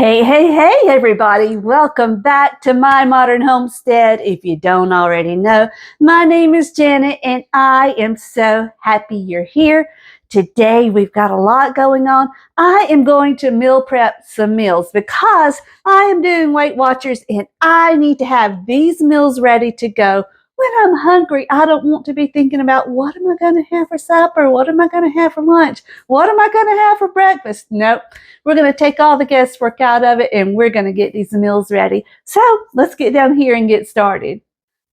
Hey, everybody. Welcome back to My Modern Homestead. If you don't already know, my name is Janet and I am so happy you're here. Today, we've got a lot going on. I am going to meal prep some meals because I am doing Weight Watchers and I need to have these meals ready to go. When I'm hungry, I don't want to be thinking about what am I going to have for supper? What am I going to have for lunch? What am I going to have for breakfast? Nope. We're going to take all the guesswork out of it and we're going to get these meals ready. So let's get down here and get started.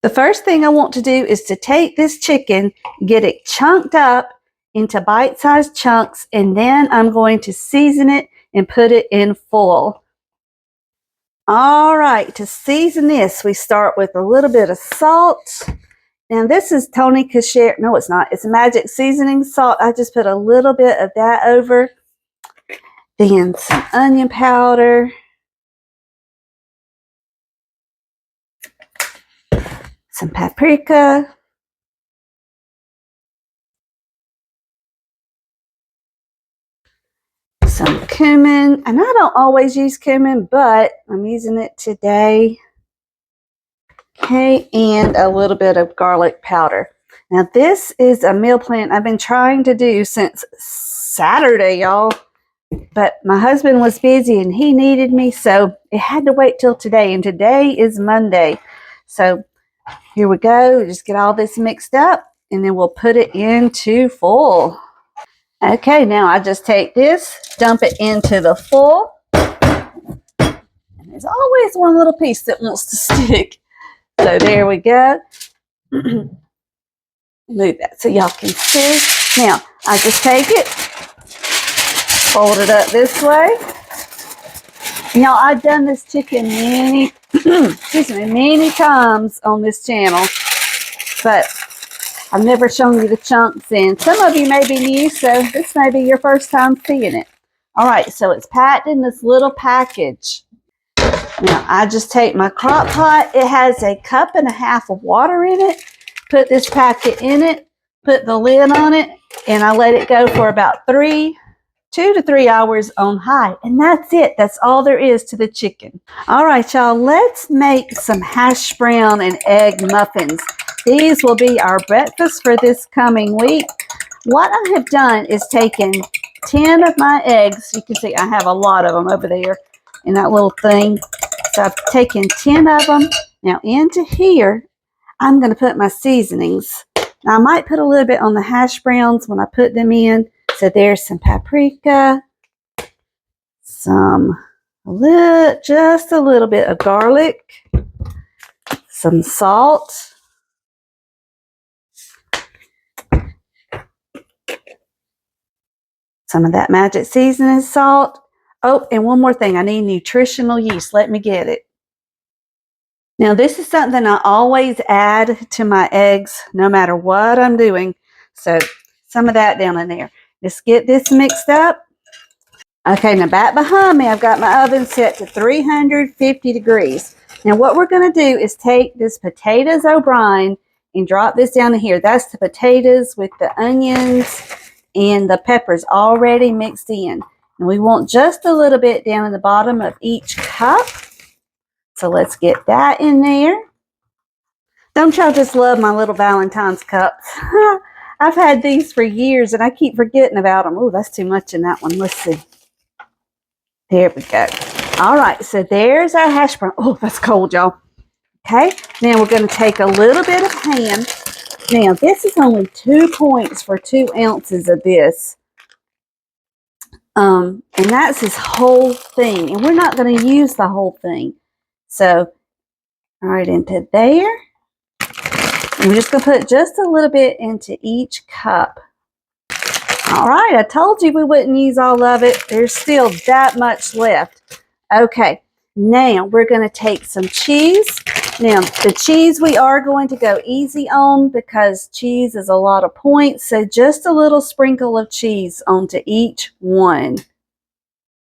The first thing I want to do is to take this chicken, get it chunked up into bite-sized chunks, and then I'm going to season it and put it in foil. All right, to season this, we start with a little bit of salt. Now this is Tony Kasher. No, it's not. It's magic seasoning salt. I just put a little bit of that over. Then some onion powder. Some paprika. Some cumin. And I don't always use cumin, but I'm using it today. Okay, and a little bit of garlic powder. Now this is a meal plan I've been trying to do since Saturday, y'all. But my husband was busy and he needed me, so it had to wait till today. And today is Monday. So here we go. Just get all this mixed up and then we'll put it into foil. Okay, now I just take this, dump it into the foil. And there's always one little piece that wants to stick. So there we go. Move that so y'all can see. Now I just take it, fold it up this way. Now I've done this chicken many times on this channel, but I've never shown you the chunks, and some of you may be new, so this may be your first time seeing it. All right, so it's packed in this little package. Now I just take my crock pot. It has a cup and a half of water in it. Put this packet in it, put the lid on it, and I let it go for about 2 to 3 hours on high. And that's it. That's all there is to the chicken. All right, y'all, let's make some hash brown and egg muffins. These will be our breakfast for this coming week. What I have done is taken 10 of my eggs. You can see I have a lot of them over there in that little thing. So I've taken 10 of them. Now into here, I'm going to put my seasonings. Now I might put a little bit on the hash browns when I put them in. So there's some paprika, just a little bit of garlic, some salt, some of that magic seasoning salt. Oh, and one more thing, I need nutritional yeast. Let me get it. Now this is something I always add to my eggs no matter what I'm doing. So some of that down in there. Just get this mixed up. Okay, now back behind me, I've got my oven set to 350 degrees. Now what we're going to do is take this potatoes O'Brien and drop this down in here. That's the potatoes with the onions and the peppers already mixed in. And we want just a little bit down in the bottom of each cup. So let's get that in there. Don't y'all just love my little Valentine's cups? I've had these for years and I keep forgetting about them. Oh, that's too much in that one. Let's see. There we go. All right, so there's our hash brown. Oh, that's cold, y'all. Okay, now we're going to take a little bit of ham. Now, this is only 2 points for 2 ounces of this. And that's this whole thing. And we're not going to use the whole thing. So, right into there. And we're just going to put just a little bit into each cup. All right, I told you we wouldn't use all of it. There's still that much left. Okay, now we're going to take some cheese. Now, the cheese we are going to go easy on because cheese is a lot of points. So just a little sprinkle of cheese onto each one.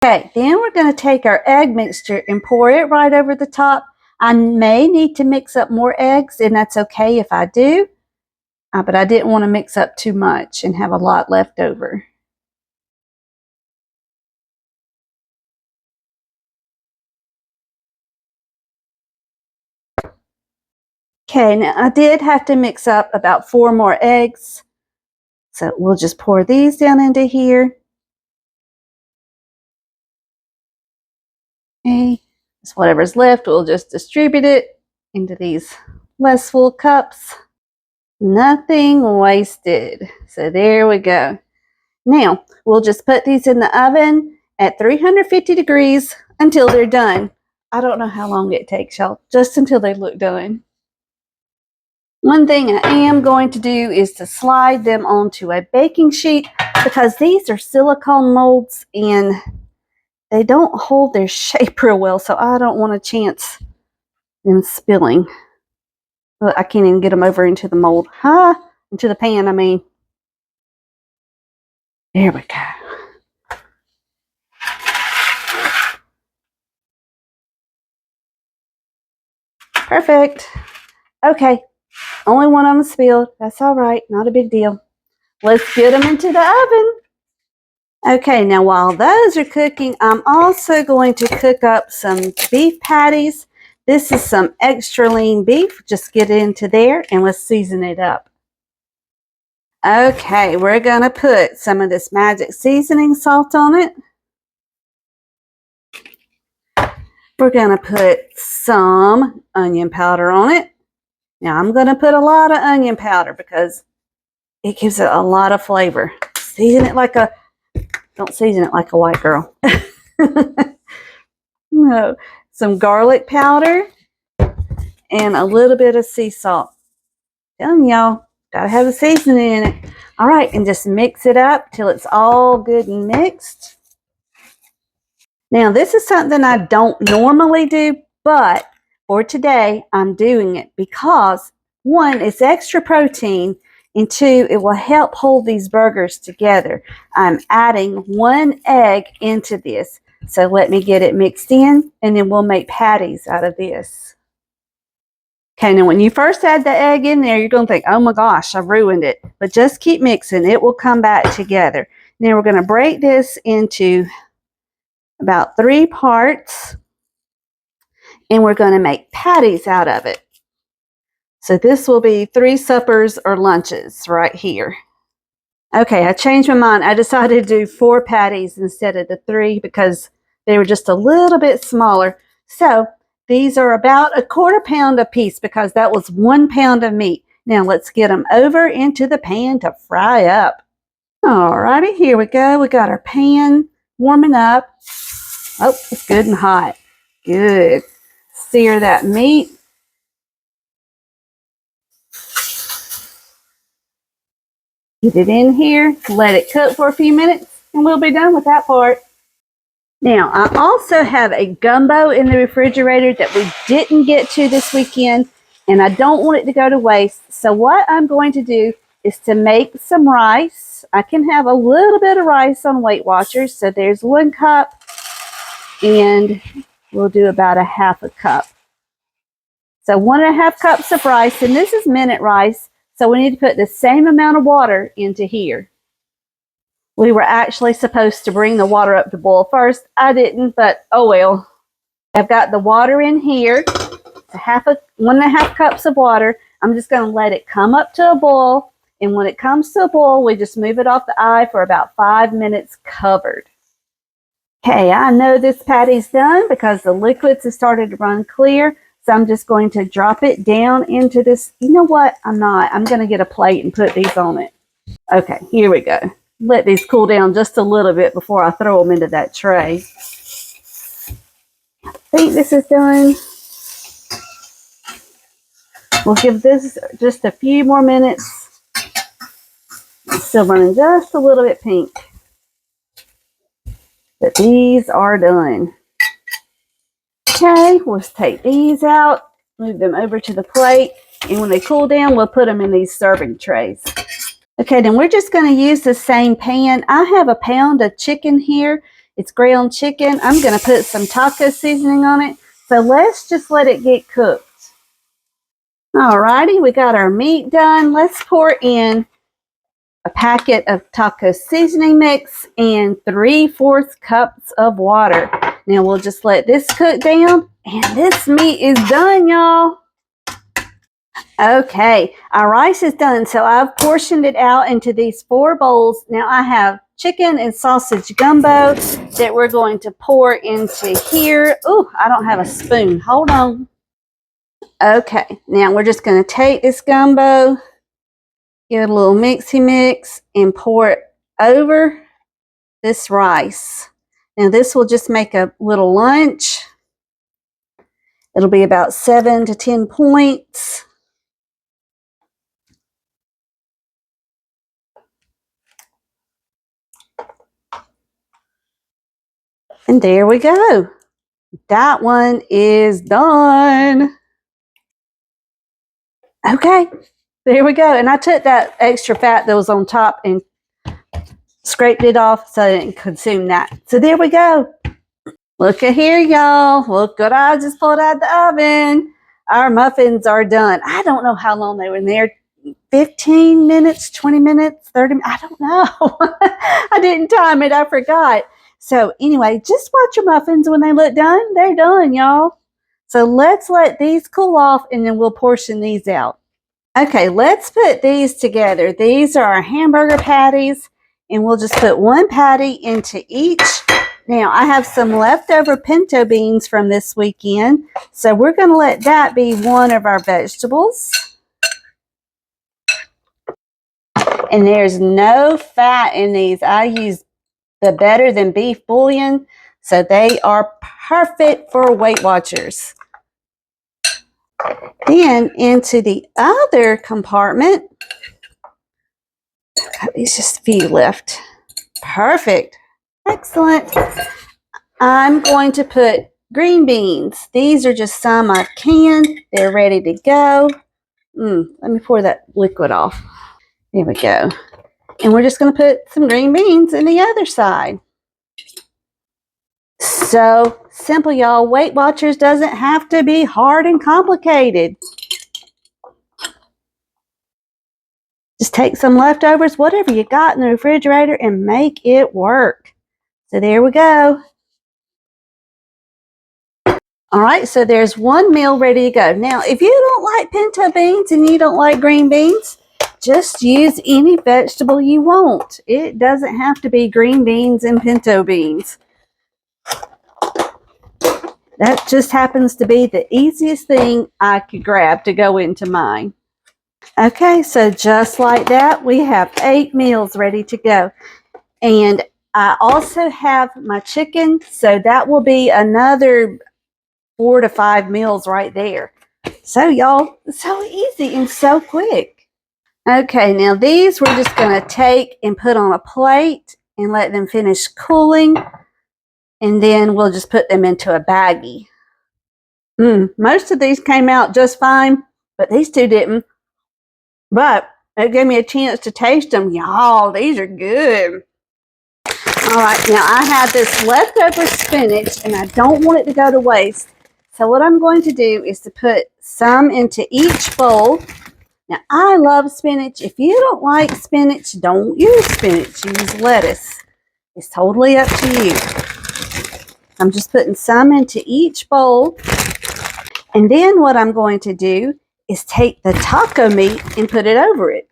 Okay, then we're going to take our egg mixture and pour it right over the top. I may need to mix up more eggs, and that's okay if I do. But I didn't want to mix up too much and have a lot left over. Okay, now I did have to mix up about 4 more eggs. So we'll just pour these down into here. Okay, so whatever's left, we'll just distribute it into these less full cups. Nothing wasted. So there we go. Now, we'll just put these in the oven at 350 degrees until they're done. I don't know how long it takes, y'all, just until they look done. One thing I am going to do is to slide them onto a baking sheet because these are silicone molds and they don't hold their shape real well, so I don't want a chance in spilling. I can't even get them over into the mold. Into the pan, I mean. There we go. Perfect. Okay, only one of them spilled. That's all right, not a big deal. Let's get them into the oven. Okay, now while those are cooking, I'm also going to cook up some beef patties. This is some extra lean beef. Just get it into there and let's season it up. Okay, we're going to put some of this magic seasoning salt on it. We're going to put some onion powder on it. Now I'm going to put a lot of onion powder because it gives it a lot of flavor. Don't season it like a white girl. No, some garlic powder and a little bit of sea salt. Telling y'all, gotta have the seasoning in it. All right, and just mix it up till it's all good and mixed. Now, this is something I don't normally do, but for today, I'm doing it because one, it's extra protein, and two, it will help hold these burgers together. I'm adding 1 egg into this. So let me get it mixed in, and then we'll make patties out of this. Okay, now when you first add the egg in there, you're going to think, oh my gosh, I've ruined it. But just keep mixing. It will come back together. Now we're going to break this into about 3 parts, and we're going to make patties out of it. So this will be 3 suppers or lunches right here. Okay, I changed my mind. I decided to do 4 patties instead of the 3 because they were just a little bit smaller. So these are about 1/4 pound a piece because that was 1 pound of meat. Now let's get them over into the pan to fry up. Alrighty, here we go. We got our pan warming up. Oh, it's good and hot. Good. Sear that meat. Get it in here. Let it cook for a few minutes and we'll be done with that part. Now, I also have a gumbo in the refrigerator that we didn't get to this weekend, and I don't want it to go to waste. So what I'm going to do is to make some rice. I can have a little bit of rice on Weight Watchers. So there's 1 cup, and we'll do about 1/2 cup. So 1.5 cups of rice, and this is minute rice. So we need to put the same amount of water into here. We were actually supposed to bring the water up to boil first. I didn't, but oh well. I've got the water in here. 1.5 cups of water. I'm just going to let it come up to a boil. And when it comes to a boil, we just move it off the eye for about 5 minutes covered. Okay, I know this patty's done because the liquids have started to run clear. So I'm just going to drop it down into this. You know what? I'm going to get a plate and put these on it. Okay, here we go. Let these cool down just a little bit before I throw them into that tray. I think this is done. We'll give this just a few more minutes. It's still running just a little bit pink. But these are done. Okay, let's take these out, move them over to the plate, and when they cool down, we'll put them in these serving trays. Okay, then we're just going to use the same pan. I have 1 pound of chicken here. It's ground chicken. I'm going to put some taco seasoning on it. So let's just let it get cooked. Alrighty, we got our meat done. Let's pour in a packet of taco seasoning mix and 3/4 cups of water. Now we'll just let this cook down, and this meat is done, y'all. Okay, our rice is done. So I've portioned it out into these 4 bowls. Now I have chicken and sausage gumbo that we're going to pour into here. Oh, I don't have a spoon. Hold on. Okay, now we're just going to take this gumbo, give it a little mixy mix, and pour it over this rice. Now this will just make a little lunch. It'll be about 7 to 10 points. And there we go. That one is done. Okay, there we go. And I took that extra fat that was on top and scraped it off so I didn't consume that. So there we go. Look at here, y'all. Look what I just pulled out the oven. Our muffins are done. I don't know how long they were in there. 15 minutes, 20 minutes, 30 minutes. I don't know. I didn't time it. I forgot. So anyway, just watch your muffins when they look done. They're done, y'all. So let's let these cool off and then we'll portion these out. Okay, let's put these together. These are our hamburger patties and we'll just put 1 patty into each. Now, I have some leftover pinto beans from this weekend, so we're going to let that be one of our vegetables. And there's no fat in these. I use the Better Than Beef bouillon, so they are perfect for Weight Watchers. Then into the other compartment, there's just a few left. Perfect. Excellent. I'm going to put green beans. These are just some I've canned. They're ready to go. Let me pour that liquid off. There we go. And we're just going to put some green beans in the other side. So simple, y'all. Weight Watchers doesn't have to be hard and complicated. Just take some leftovers, whatever you got in the refrigerator, and make it work. So there we go. All right, so there's one meal ready to go. Now, if you don't like pinto beans and you don't like green beans, just use any vegetable you want. It doesn't have to be green beans and pinto beans. That just happens to be the easiest thing I could grab to go into mine. Okay, so just like that, we have 8 meals ready to go. And I also have my chicken, so that will be another 4 to 5 meals right there. So y'all, so easy and so quick. Okay, now these we're just going to take and put on a plate and let them finish cooling. And then we'll just put them into a baggie. Most of these came out just fine, but these 2 didn't. But it gave me a chance to taste them. Y'all, these are good. All right, now I have this leftover spinach and I don't want it to go to waste. So what I'm going to do is to put some into each bowl. Now I love spinach. If you don't like spinach, don't use spinach. Use lettuce. It's totally up to you. I'm just putting some into each bowl. And then what I'm going to do is take the taco meat and put it over it.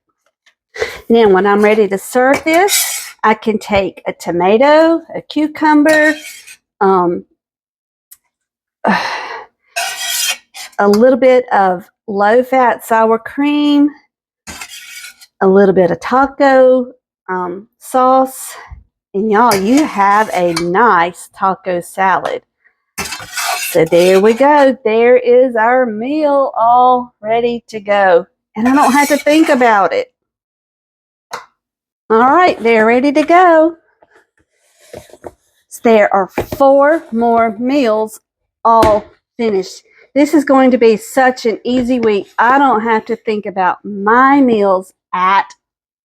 Now when I'm ready to serve this, I can take a tomato, a cucumber, a little bit of low-fat sour cream, a little bit of taco sauce, and y'all, you have a nice taco salad. So there we go. There is our meal all ready to go. And I don't have to think about it. All right, they're ready to go. So there are 4 more meals all finished. This is going to be such an easy week. I don't have to think about my meals at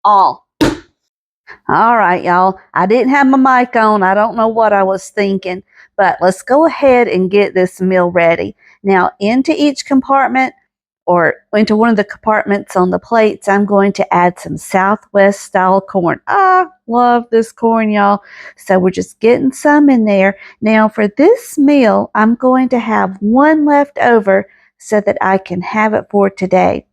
all. All right, y'all. I didn't have my mic on. I don't know what I was thinking, but let's go ahead and get this meal ready. Now, into each compartment or into one of the compartments on the plates, I'm going to add some Southwest style corn. I love this corn, y'all. So we're just getting some in there. Now, for this meal, I'm going to have 1 left over so that I can have it for today.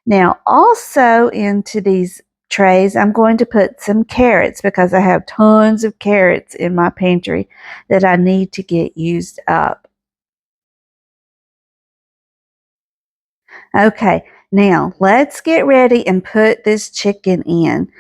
Now, also into these trays, I'm going to put some carrots because I have tons of carrots in my pantry that I need to get used up. Okay, now let's get ready and put this chicken in.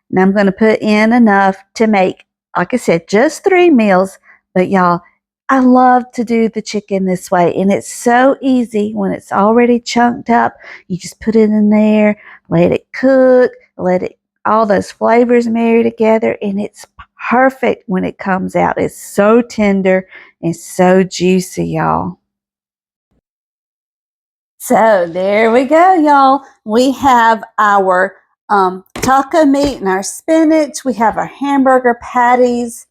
And I'm going to put in enough to make, like I said, just 3 meals. But y'all, I love to do the chicken this way. And it's so easy when it's already chunked up. You just put it in there, let it cook, let it all those flavors marry together. And it's perfect when it comes out. It's so tender and so juicy, y'all. So there we go, y'all. We have our taco meat and our spinach. We have our hamburger patties.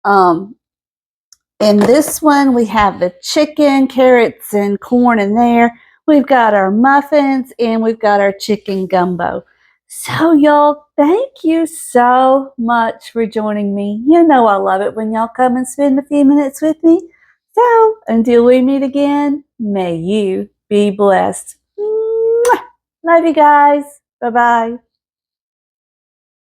In this one, we have the chicken, carrots, and corn in there. We've got our muffins and we've got our chicken gumbo. So, y'all, thank you so much for joining me. You know I love it when y'all come and spend a few minutes with me. So, until we meet again, may you be blessed. Mwah! Love you guys. Bye-bye.